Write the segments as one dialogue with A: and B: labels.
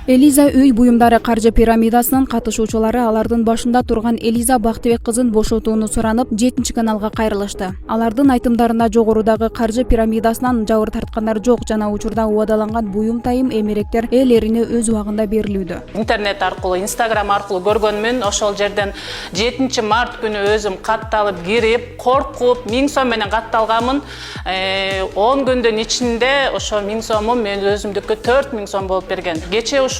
A: Элиза үй буюмдары каржы пирамидасынын катышуучулары алардын башында турган Элиза Бактыбек кызын бошотууну суранып 7 каналга кайрылышты. Алардын айтымдарында жогорудагы каржы пирамидасынан жабыр тарткандар жок жана учурда убадаланган буюм тайым эмеректер ээлерине өз убагында берилүүдө.
B: Интернет аркылуу, Instagram аркылуу көргөнмүн. Ошол жерден 7 март күнү өзүм катталып кирип, коркуп 1000 сом менен катталганмын. 10 күндүн ичинде ошо 1000 сому мен өзүмдүккө 4000 сом болуп берген. Кечээ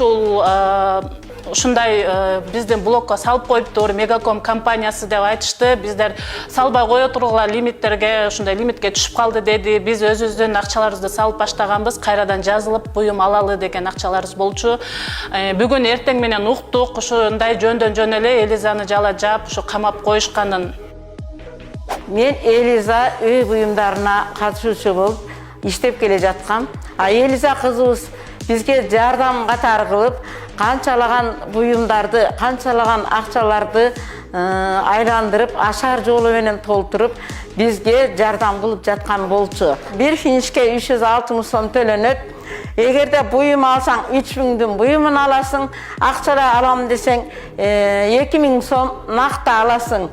B: ушундай биздин блокко салып коюптур, Мегаком компаниясы деп айтышты. Биздер салбай кое тургула лимиттерге, ушундай лимитке түшүп калды деди. Биз өзүбүздүн акчаларыбызды салып баштаганбыз, кайрадан жазылып буюм алалы деген акчаларыбыз болчу. Бүгүн эртең менен уктук, ушундай жөндөн жөн эле Элизаны жала жаап, ушу камап коюшканын.
C: Мен Элиза үй буюмдарына катышуучу болуп иштеп келе жаткам. Элиза кызыбыз бизге жардам катары кылып, канчалаган буюмдарды, канчалаган акчаларды айландырып, ашар жолу менен толтуруп, бизге жардам кылып жаткан болчу. Bir финишке 360 сом төлөнөт. Эгерде буюм алсаң 3000дүн буюмун аласың, акчада алам десең 2000 сом накта аласың.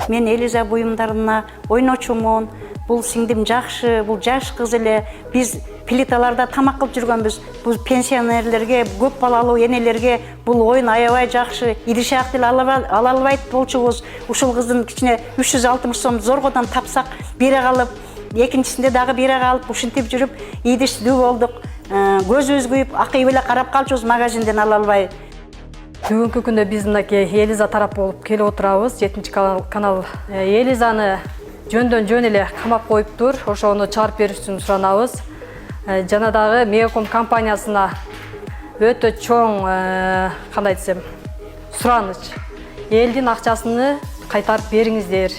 D: Мен Элиза буюмдарына ойночумун. Бул сиңдим жакшы, бул жаш кыз эле. Биз плиталарда тамак кылып жүргөнбүз. Бул пенсионерлерге, көп балалуу энелерге бул оюн аябай жакшы. Иришак деле ала албайт болчубуз. Ушул кыздын кичине 360 сом зоргодон тапсак, бере калып, экинчисинде дагы бере калып, ушинтип жүрүп, ийдиштүү болдук. Көзүбүз күйүп, акый эле карап калчубуз, магазинден ала албай.
E: Бүгүнкү күндө биз мынакей Элиза тарап болуп келип отурабыз. 7 канал Элизаны жөндөн жөн эле камап коюптур. Ошону чыгарып берүүсүн суранабыз. Жана дагы Мегаком компаниясына өтө чоң, кандай десем, сураныч. Элдин акчасыны кайтарып бериңиздер.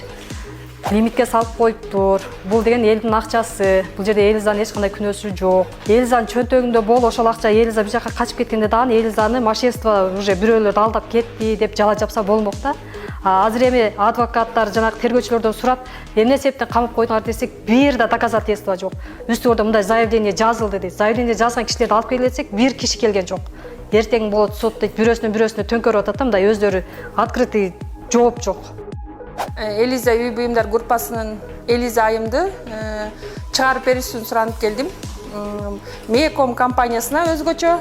E: Лимитке салып коюптур. Бул деген элдин акчасы. Бул жерде Элизанын эч кандай күнөөсү жок. Элизанын чөнтөгүндө бол ошол акча Элиза бир жака качып кеткенде дагы Элизаны машинство уже бирөөлөр алдап кетти деп жала жапса болмок да. Азыр эми адвокаттар жана тергөөчүлөрдөн сурап, эмне себептен камап койдуңар десек, бир да доказательство жок. Үстүбөрдө мындай заявление жазылды дейт. Заявление жазган кишилерди алып келсек, бир киши келген жок. Эртең болот сот дейт, бирөөсүнө төңкөрүп атат да, мындай өздөрү открытый жооп жок.
F: Элиза үй буюмдар группасынын Элиза айымды чыгарып берүүсүн суранып келдим. Мегаком компаниясына өзгөчө.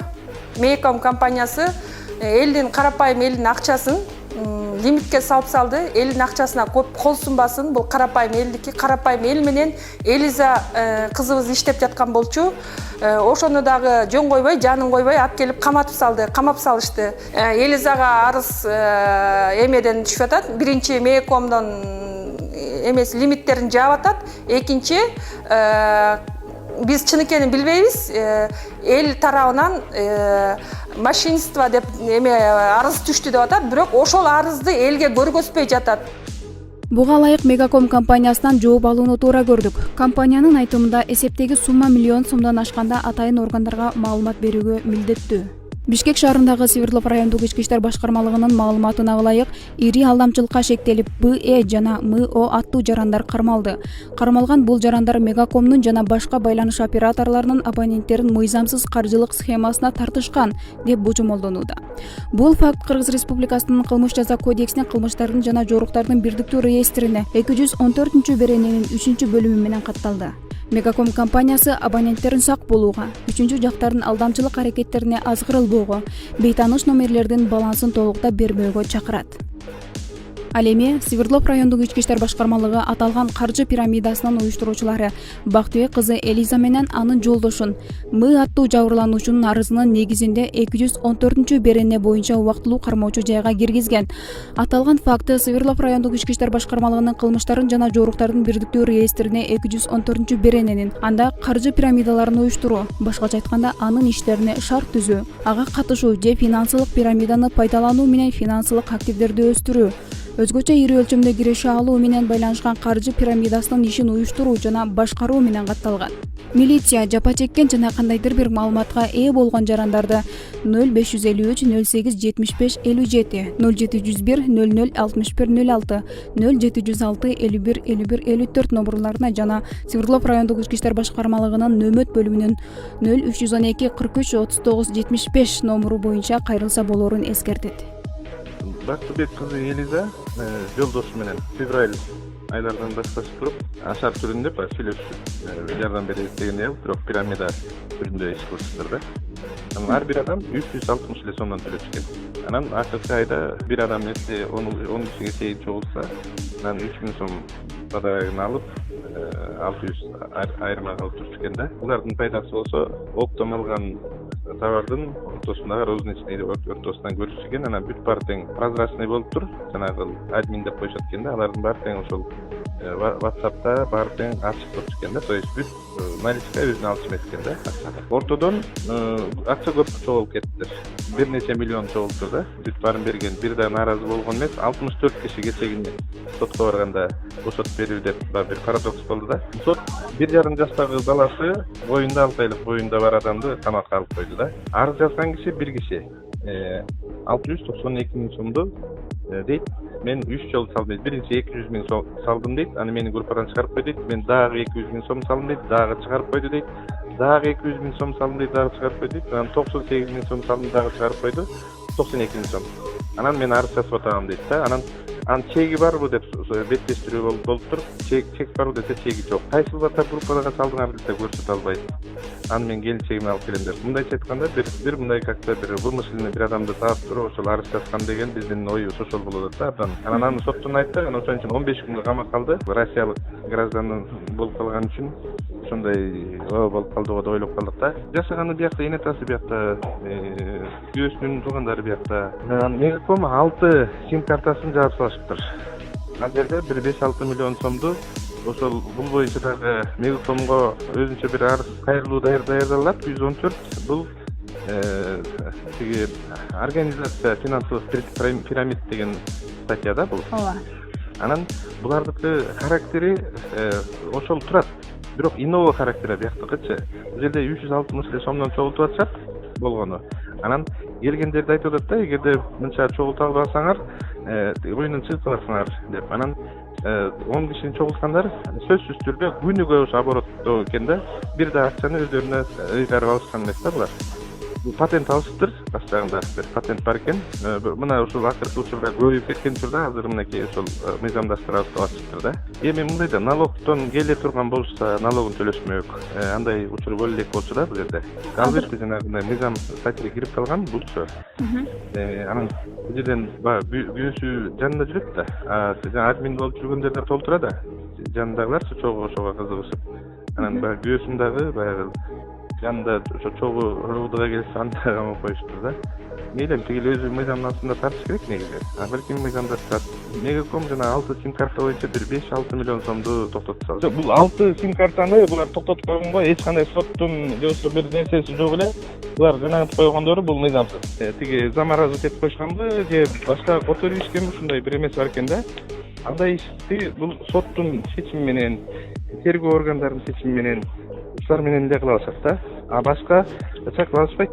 F: Мегаком компаниясы элдин карапайым элдин акчасын лимитке салып салды. Элдин акчасына көп кол сунбасын. Бул карапайым элдики, карапайым эл менен Элиза кызыбыз иштеп жаткан болчу. Ошону дагы жөн койбой, жанын койбой алып келип каматып салды, камап салышты. Элизага арыз эмеден түшүп атат. Биринчи Мегакомдон эмес лимиттерин жаап атат. Экинчи биз чын экенин билбейбиз. Эл тарабынан машинство деп арыз түштү деп атат, бирок ошол арызды элге көргөзбөй жатат.
A: Буга ылайык Мегаком компаниясынан жооп алууну туура көрдүк. Компаниянын айтымында эсептеги сумма миллион сомдон ашканда атайын органдарга маалымат берүүгө милдеттүү. Бишкек шаарындагы Свердлов райондук ички иштер башкармалыгынын маалыматына ылайык, ири алдамчылыкка шектелип БЭ жана МО аттуу жарандар кармалды. Кармалган бул жарандар Мегакомдун жана башка байланыш операторлорунун абоненттерин мыйзамсыз каржылык схемасына тартышкан деп божомолдонууда. Бул факт Кыргыз Республикасынын кылмыш жаза кодексине кылмыштардын жана жоруктардын бирдиктүү реестрине 214-берененин 3-бөлүмү менен катталды. Мегаком компаниясы абоненттерин сак болууга, үчүнчү жактардын алдамчылык аракеттерине азгырылбоого, бейтаныш номерлердин балансын толуктап бербөөгө чакырат. Ал эми Свердлов райондук ички иштер башкармалыгы аталган каржы пирамидасынын уюштуруучулары Бактыбек кызы Элиза менен анын жолдошун аттуу жабырлануучунун арызынын негизинде 214-берене боюнча убактылуу кармоочу жайга киргизген. Аталган факты Свердлов райондук ички иштер башкармалыгынын кылмыштардын жана жоруктардын бирдиктүү реестрине 214-берененин, анда каржы пирамидаларын уюштуруу, башкача айтканда анын иштерине шарт түзүү, ага катышуу же финансылык пирамиданы пайдалануу менен финансылык активдерди өстүрүү, Өзгөчө ири өлчөмдө киреше алуу менен байланышкан каржы пирамидасынын ишин уюштуруу жана башкаруу менен катталган. Милиция жапа чеккен жана кандайдыр бир маалыматка ээ болгон жарандарды 0553 08 75 57 0701 00 61 06 0706 51 51 54 номурларына жана Свердлов райондук ички иштер башкармалыгынын нөмөт бөлүмүнүн 0312 43 39 75 номуру боюнча кайрылса болорун эскертет.
G: Бактыбек кызы Элиза жолдошу менен февраль айлардан башташып туруп ашар түрүндө сүйлөшүп жардам беребиз дегенде бирок пирамида түрүндө иш кылышыптыр да. Ар бир адам 360 эле сомдон төлөшкөн. Анан акыркы айда бир адам нерсе 10 кишиге чейин чогулса, анан 3000 сом бадагын алып 600 айырма кылып турушкан да. Булардын пайдасы болсо оптом алган товардын ортосундагы розничный ортосунан көрүшүшкөн, анан бүт баары тең прозрачный болуп тур. Жанагы админ деп коюшат экен да, алардын баары тең ошол WhatsApp'та баары тең ачык турчу экен да. То есть бүт наличка өзүнө алчу эмес экен да. Ортодон акча көп чогулуп кеттиler. Бир нече миллион чогулду да. Бүт баарын берген, бир да нааразы болгон эмес. 64 киши кечегине сотко барганда бошотуп берүү деп бир парадокс болду да. Сот 1,5 жаштагы баласы боюнда 6 айлык боюнда бар адамды камакка алып койду да. Арыз жазган киши бир киши 692 миң сомду дейт. Мен 3 жол салдым дейт. Биринчи 200 миң сом салдым дейт. Аны мени группадан чыгарып койду дейт. Мен дагы 200 миң сом салдым дейт. Дагы чыгарып койду дейт. Дагы 200 миң сом салдым дейт. Дагы чыгарып койду дейт. Анан 98 миң сом салдым, дагы чыгарып койду. 92 миң сом. Анан мен арыз жазып атам дейт да. Анан чеги барбы деп беттештирүү болуп туруп, чек барбы десе чеги жок. Кайсы WhatsApp группаларга салдыңар десе көрсөтө албайт. Аны мен келинчегиме алып келем деп. Мындайча айтканда бир мындай как-то бир вымышленный бир адамды таап туруп ошол арыз жазган деген биздин оюбуз ошол болот да. Анан аны соттун айтты, анан ошон үчүн 15 күнгө камакка алды. Россиялык гражданин болуп калган үчүн ошондой болуп калдыго деп ойлоп калдык да. Жашаганы биякта, эне атасы биякта, күйөөсүнүн туугандары биякта. Анан Мегаком 6 сим картасын жаап салышыптыр. Ал жерде бир 5-6 миллион сомду ошол бул боюнча дагы Мегакомго өзүнчө бир арыз кайрылуу даярдалат. 114 бул тиги организация финансовых пирамид деген статьяда бул.
A: Ооба.
G: Анан булардыкы характери ошол турат. Бирок иного характери бияктыкычы. Бул жерде 360 эле сомдон чогултуп атышат болгону. Анан келгендерди айтып атат да, эгерде мынча чогулта албасаңар, оюндан чыгып каласыңар деп. Анан 10 кишини чогулткандар сөзсүз түрдө күнүгө ошо оборотто экен да, бир да акчаны өздөрүнө ыйгарып алышкан эмес да булар. Бул патент алышыптыр, баштагында бир патент бар экен. Мына ушул акыркы учурда көбөйүп кеткен учурда азыр мынакей ошол мыйзамдаштырып алышыптыр да. Эми мындай да, налогтон келе турган болушса, налогун төлөшмөк. Андай учур боло элек болчу да бул жерде. Албетте жанагындай мыйзам статьяга кирип калган булчу. Анан бул жерден күйөөсү жанында жүрөт да. Жана админ болуп жүргөндөр да толтура да. Жанындагыларчы чогуу ошого кызыгышып. Анан баягы күйөөсүн дагы баягы жанында ошо чогуу роудага келсе анда камап коюштур да. Мейлем тигил өзү мыйзамдын астында тартыш керек негизи. Балким мыйзамдаштырат. Мегаком жана 6 сим карта боюнча бир 5-6 миллион сомду токтотуп салды. Жок, бул 6 сим картаны булар токтотуп койгонго эч кандай соттун же болбосо бир нерсеси жок эле. Булар жанагынтып койгондору бул мыйзамсыз. Тиги замаразы этип койшканбы же башка отор ишкенби ушундай бир эмес бар экен да. Андай ишти бул соттун чечими менен, тергөө органдарынын чечими менен ушулар менен эле кыла алышат да. А башка чак кыла алышпайт.